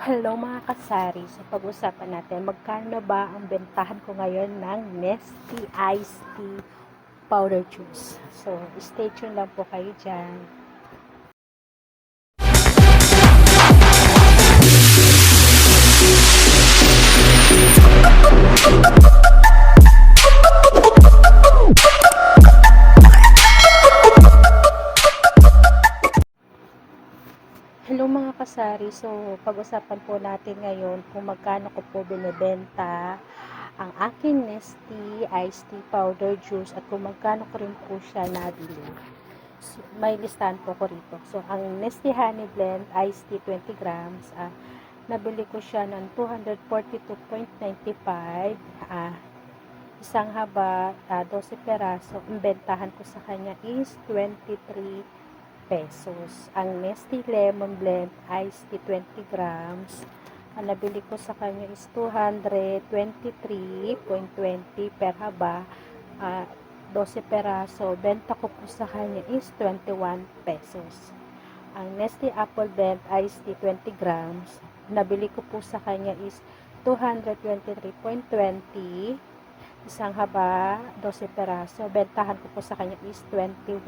Hello mga kasari, sa pag-usapan natin, magkano ba ang bentahan ko ngayon ng Nestea Iced Tea Powder Juice. So, stay tuned lang po kayo dyan. Hello mga kasari, so pag-usapan po natin ngayon kung magkano ko po binibenta ang aking Nestea Iced Tea Powder Juice at kung magkano ko rin po siya nabili. So, may listahan po ko rito. So, ang Nestea Honey Blend Iced Tea 20 grams, nabili ko siya ng 242.95, isang haba, 12 peraso. Ang bentahan ko sa kanya is 23 pesos. Ang Nestea Lemon Blend Iced Tea 20 grams, ang nabili ko sa kanya is 223.20 per haba, 12 peraso. Benta ko po sa kanya is 21 pesos. Ang Nestea Apple Blend Iced Tea 20 grams, nabili ko po sa kanya is 223.20, isang haba, 12 peraso. Bentahan ko po sa kanya is 21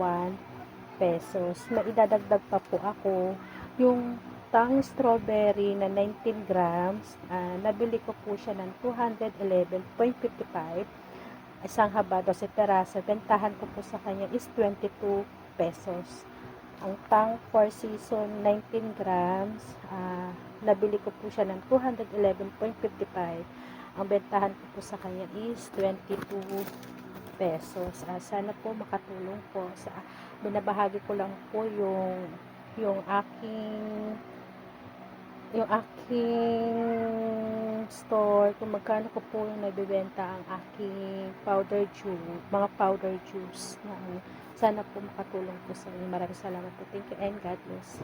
pesos. May idadagdag pa po ako yung Tang Strawberry na 19 grams. Nabili ko po siya ng 211.55, isang haba, 12 peraso. Bentahan ko po sa kanya is 22 pesos. Ang Tang Four Season 19 grams, nabili ko po siya ng 211.55. Ang bentahan ko po sa kanya is 22 pesos. Sana po makatulong po sa binabahagi ko lang po yung aking store, kung magkano ko po yung nabibenta ang aking powder juice, mga powder juice na sana po makatulong po sa inyo. Maraming salamat po. Thank you and God bless.